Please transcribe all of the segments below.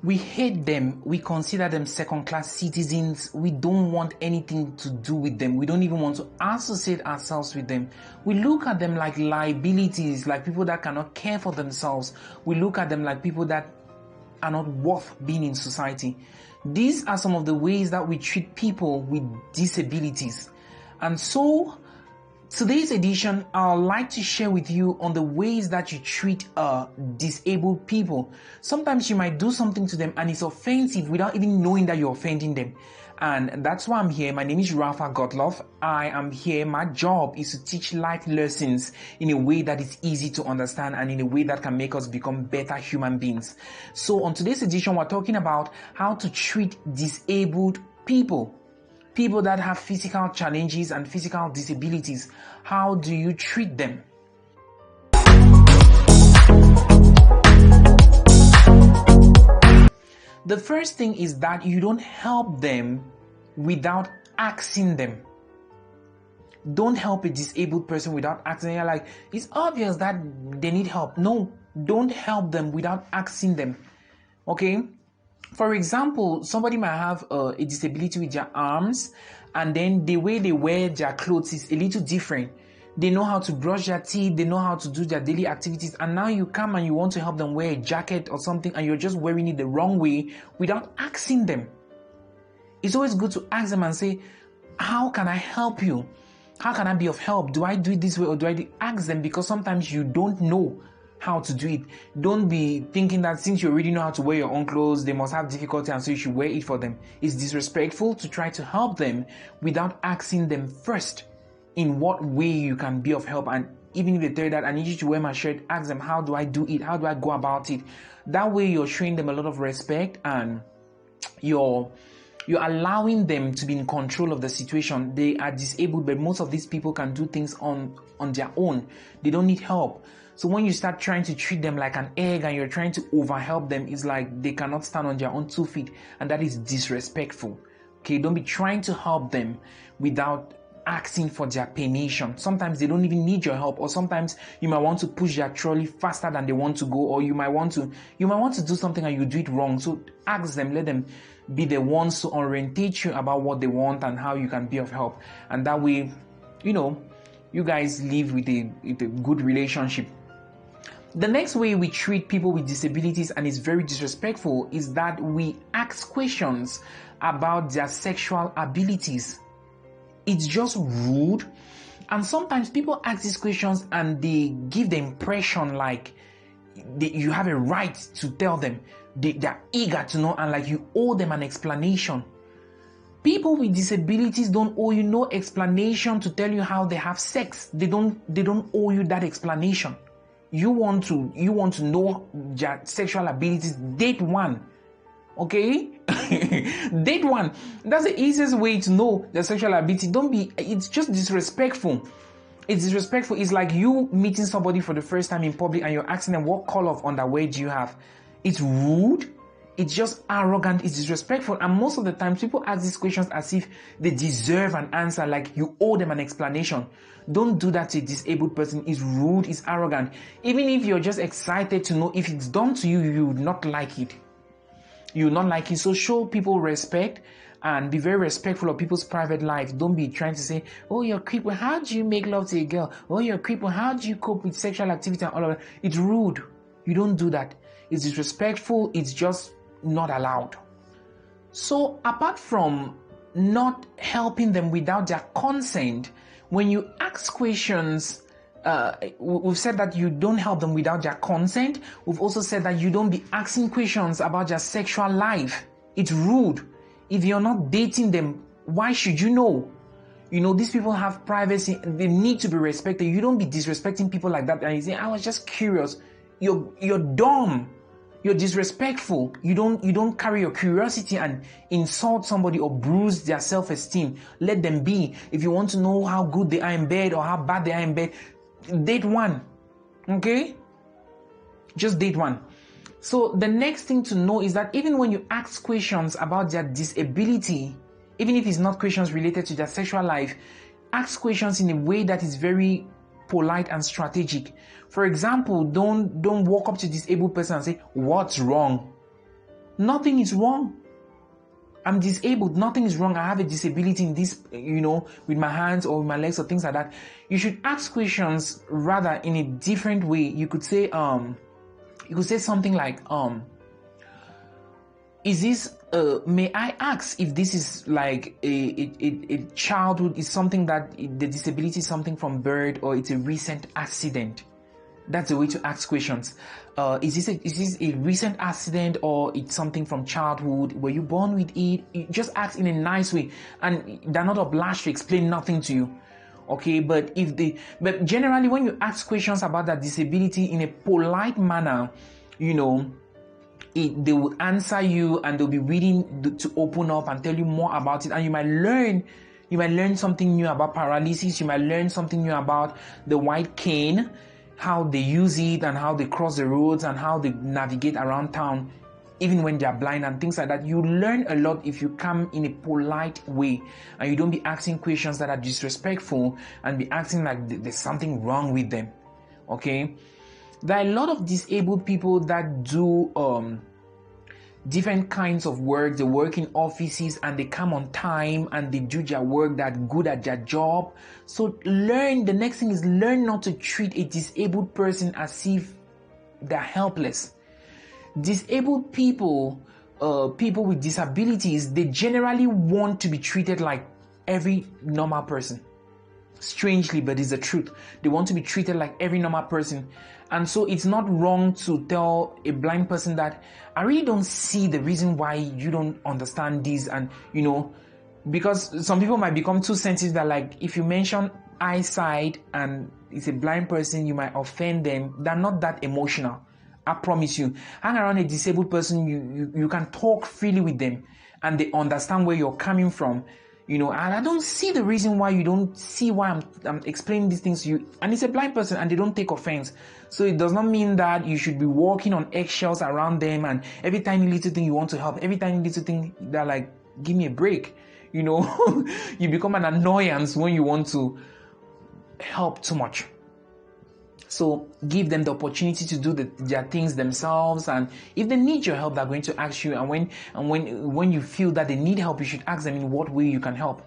We hate them. We consider them second-class citizens. We don't want anything to do with them. We don't even want to associate ourselves with them. We look at them like liabilities, like people that cannot care for themselves. We look at them like people that are not worth being in society. These are some of the ways that we treat people with disabilities. And so, today's edition, I'd like to share with you on the ways that you treat disabled people. Sometimes you might do something to them and it's offensive without even knowing that you're offending them. And that's why I'm here. My name is Rafa Gottloff. I am here. My job is to teach life lessons in a way that is easy to understand and in a way that can make us become better human beings. So on today's edition, we're talking about how to treat disabled people. People that have physical challenges and physical disabilities. How do you treat them? The first thing is that you don't help them without asking them. Don't help a disabled person without asking. You're like, it's obvious that they need help. No, don't help them without asking them. Okay? For example, somebody might have a disability with their arms, and then the way they wear their clothes is a little different. They know how to brush their teeth, they know how to do their daily activities, and now you come and you want to help them wear a jacket or something, and you're just wearing it the wrong way without asking them. It's always good to ask them and say, how can I help you? How can I be of help? Do I do it this way or do I ask them? Because sometimes you don't know how to do it. Don't be thinking that since you already know how to wear your own clothes, they must have difficulty and so you should wear it for them. It's disrespectful to try to help them without asking them first in what way you can be of help. And even if they tell you that I need you to wear my shirt, ask them, how do I do it? How do I go about it? That way you're showing them a lot of respect and you're allowing them to be in control of the situation. They are disabled, but most of these people can do things on their own. They don't need help. So when you start trying to treat them like an egg and you're trying to overhelp them, it's like they cannot stand on their own 2 feet, and that is disrespectful. Okay, don't be trying to help them without asking for their permission. Sometimes they don't even need your help, or sometimes you might want to push their trolley faster than they want to go, or you might want to do something and you do it wrong. So ask them, let them be the ones to orientate you about what they want and how you can be of help. And that way, you guys live with a good relationship. The next way we treat people with disabilities, and it's very disrespectful, is that we ask questions about their sexual abilities. It's just rude. And sometimes people ask these questions and they give the impression like you have a right to tell them. They're eager to know, and like you owe them an explanation. People with disabilities don't owe you no explanation to tell you how they have sex. They don't owe you that explanation. You want to know their sexual abilities, date one. Okay? Date one. That's the easiest way to know their sexual ability. It's just disrespectful. It's disrespectful. It's like you meeting somebody for the first time in public and you're asking them, what color of underwear do you have? It's rude. It's just arrogant. It's disrespectful. And most of the time, people ask these questions as if they deserve an answer, like you owe them an explanation. Don't do that to a disabled person. It's rude. It's arrogant. Even if you're just excited to know if it's done to you, you would not like it. You would not like it. So show people respect and be very respectful of people's private life. Don't be trying to say, oh, you're a creep. Well, how do you make love to a girl? Oh, you're a creep. Well, how do you cope with sexual activity and all of that? It's rude. You don't do that. It's disrespectful. It's just not allowed. So apart from not helping them without their consent, when you ask questions, we've said that you don't help them without their consent. We've also said that you don't be asking questions about their sexual life. It's rude. If you're not dating them, why should you know? These people have privacy. They need to be respected. You don't be disrespecting people like that and you say, I was just curious. You're dumb. You're disrespectful. You don't carry your curiosity and insult somebody or bruise their self-esteem. Let them be. If you want to know how good they are in bed or how bad they are in bed, date one. Okay? Just date one. So the next thing to know is that even when you ask questions about their disability, even if it's not questions related to their sexual life, ask questions in a way that is very polite and strategic. For example, don't walk up to a disabled person and say, what's wrong? Nothing is wrong. I'm disabled. Nothing is wrong. I have a disability in this, with my hands or with my legs or things like that. You should ask questions rather in a different way. You could say something like, is this, may I ask if this is like a childhood, is something that the disability is something from birth or it's a recent accident? That's the way to ask questions. Is this a recent accident or it's something from childhood? Were you born with it? You just ask in a nice way, and they're not obliged to explain nothing to you. Okay, but generally when you ask questions about that disability in a polite manner, they will answer you and they'll be willing to open up and tell you more about it, and you might learn something new about paralysis. You might learn something new about the white cane, how they use it and how they cross the roads and how they navigate around town even when they are blind and things like that. You learn a lot if you come in a polite way and you don't be asking questions that are disrespectful and be acting like there's something wrong with them. Okay, there are a lot of disabled people that do different kinds of work. They work in offices and they come on time and they do their work, they're good at their job. So the next thing is learn not to treat a disabled person as if they're helpless. Disabled people, people with disabilities, they generally want to be treated like every normal person. Strangely, but it's the truth. They want to be treated like every normal person. And so it's not wrong to tell a blind person that I really don't see the reason why you don't understand this. And, because some people might become too sensitive that, like, if you mention eyesight and it's a blind person, you might offend them. They're not that emotional. I promise you. Hang around a disabled person, you can talk freely with them and they understand where you're coming from. And I don't see the reason why you don't see why I'm explaining these things to you. And it's a blind person and they don't take offense. So it does not mean that you should be walking on eggshells around them and every tiny little thing you want to help, every tiny little thing they're like, give me a break. You become an annoyance when you want to help too much. So give them the opportunity to do their things themselves, and if they need your help, they're going to ask you. And when you feel that they need help, you should ask them in what way you can help.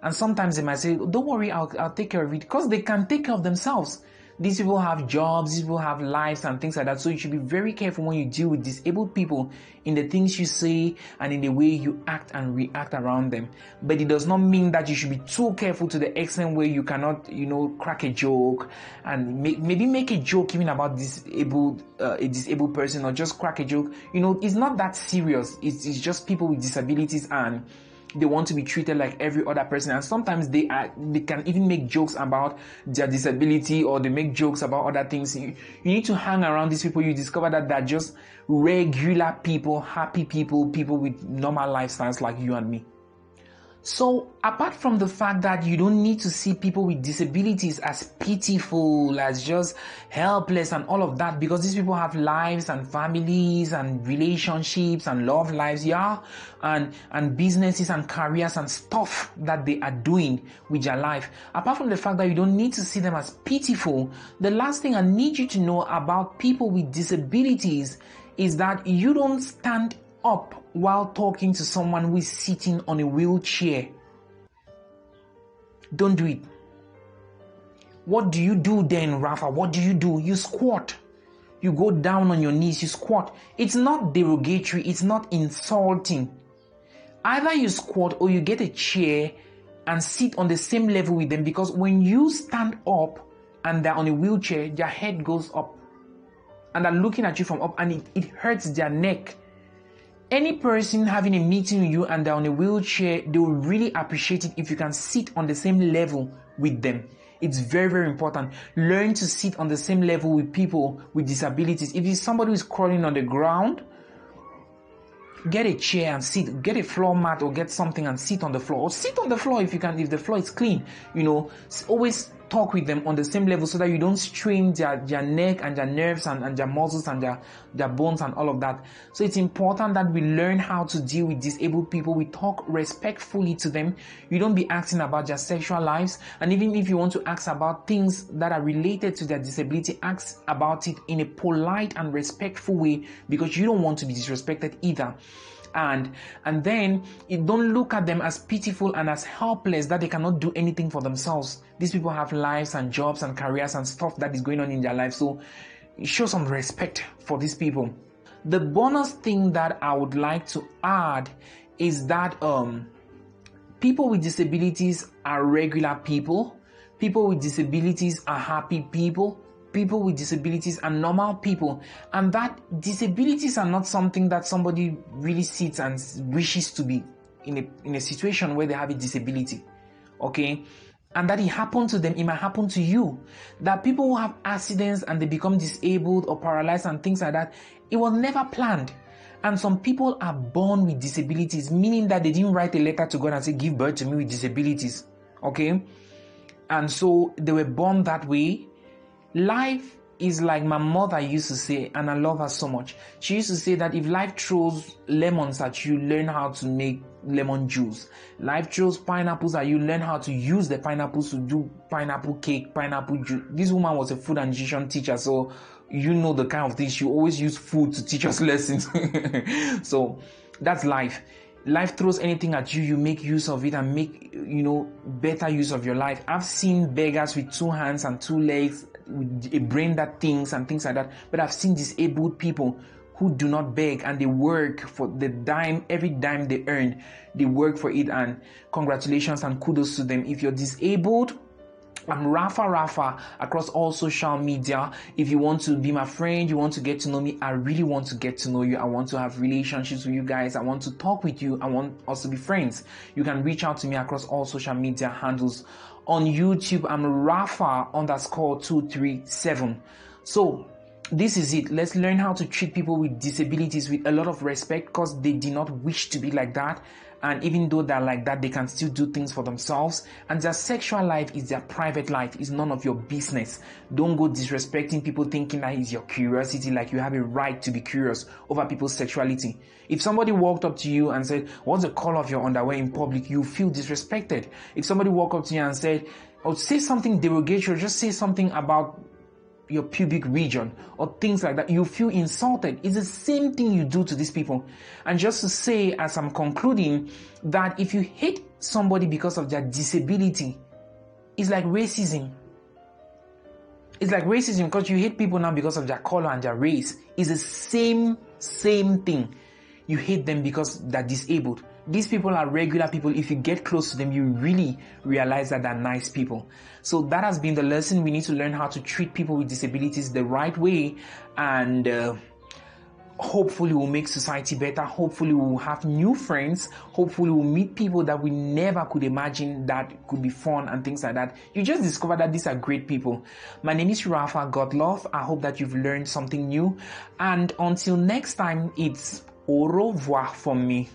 And sometimes they might say, "Don't worry, I'll take care of it," because they can take care of themselves. These people have jobs, these people have lives and things like that. So you should be very careful when you deal with disabled people in the things you say and in the way you act and react around them. But it does not mean that you should be too careful to the extent where you cannot, crack a joke and maybe make a joke even about a disabled person, or just crack a joke. It's not that serious. It's just people with disabilities and they want to be treated like every other person, and sometimes they can even make jokes about their disability, or they make jokes about other things. You need to hang around these people. You discover that they're just regular people, happy people with normal lifestyles like you and me. So apart from the fact that you don't need to see people with disabilities as pitiful, as just helpless and all of that, because these people have lives and families and relationships and love lives, and businesses and careers and stuff that they are doing with their life. Apart from the fact that you don't need to see them as pitiful, the last thing I need you to know about people with disabilities is that you don't stand up while talking to someone who is sitting on a wheelchair. Don't do it. What do you do then, Rafa? What do? You squat. You go down on your knees, you squat. It's not derogatory, it's not insulting. Either you squat or you get a chair and sit on the same level with them, because when you stand up and they're on a wheelchair, their head goes up and they're looking at you from up, and it hurts their neck. Any person having a meeting with you and they're on a wheelchair, they will really appreciate it if you can sit on the same level with them. It's very, very important. Learn to sit on the same level with people with disabilities. If it's somebody who is crawling on the ground, get a chair and sit. Get a floor mat or get something and sit on the floor. Or sit on the floor if you can, if the floor is clean. Always talk with them on the same level so that you don't strain their neck and their nerves and their muscles and their bones and all of that. So it's important that we learn how to deal with disabled people. We talk respectfully to them. You don't be asking about their sexual lives. And even if you want to ask about things that are related to their disability, ask about it in a polite and respectful way, because you don't want to be disrespected either. And then you don't look at them as pitiful and as helpless that they cannot do anything for themselves. These people have lives and jobs and careers and stuff that is going on in their life. So show some respect for these people. The bonus thing that I would like to add is that people with disabilities are regular people. People with disabilities are happy people. People with disabilities are normal people, and that disabilities are not something that somebody really sits and wishes to be in a situation where they have a disability, okay? And that it happened to them, it might happen to you. That people who have accidents and they become disabled or paralyzed and things like that, it was never planned. And some people are born with disabilities, meaning that they didn't write a letter to God and say, give birth to me with disabilities, okay? And so they were born that way. Life is like my mother used to say, and I love her so much. She used to say that if life throws lemons at you, learn how to make lemon juice. Life throws pineapples at you, learn how to use the pineapples to do pineapple cake, pineapple juice. This woman was a food and nutrition teacher, so you know the kind of thing. She always used food to teach us lessons. So that's life. Life throws anything at you, you make use of it and make, better use of your life. I've seen beggars with 2 hands and 2 legs, with a brain that thinks and things like that. But I've seen disabled people who do not beg and they work for the dime, every dime they earn, they work for it, and congratulations and kudos to them. If you're disabled, I'm Rafa across all social media. If you want to be my friend, you want to get to know me, I really want to get to know you. I want to have relationships with you guys. I want to talk with you. I want us to be friends. You can reach out to me across all social media handles. On YouTube, I'm Rafa_237. So this is it. Let's learn how to treat people with disabilities with a lot of respect, because they did not wish to be like that. And even though they're like that, they can still do things for themselves. And their sexual life is their private life. It's none of your business. Don't go disrespecting people thinking that is your curiosity, like you have a right to be curious over people's sexuality. If somebody walked up to you and said, what's the color of your underwear in public? You feel disrespected. If somebody walked up to you and said, or say something derogatory, just say something about your pubic region or things like that, you feel insulted. It's the same thing you do to these people. And just to say, as I'm concluding, that if you hate somebody because of their disability, it's like racism. It's like racism, because you hate people now because of their color and their race. It's the same thing. You hate them because they're disabled. These people are regular people. If you get close to them, you really realize that they're nice people. So that has been the lesson. We need to learn how to treat people with disabilities the right way, and hopefully we'll make society better. Hopefully we'll have new friends. Hopefully we'll meet people that we never could imagine that could be fun and things like that. You just discover that these are great people. My name is Rafa Godlove. I hope that you've learned something new. And until next time, it's au revoir from me.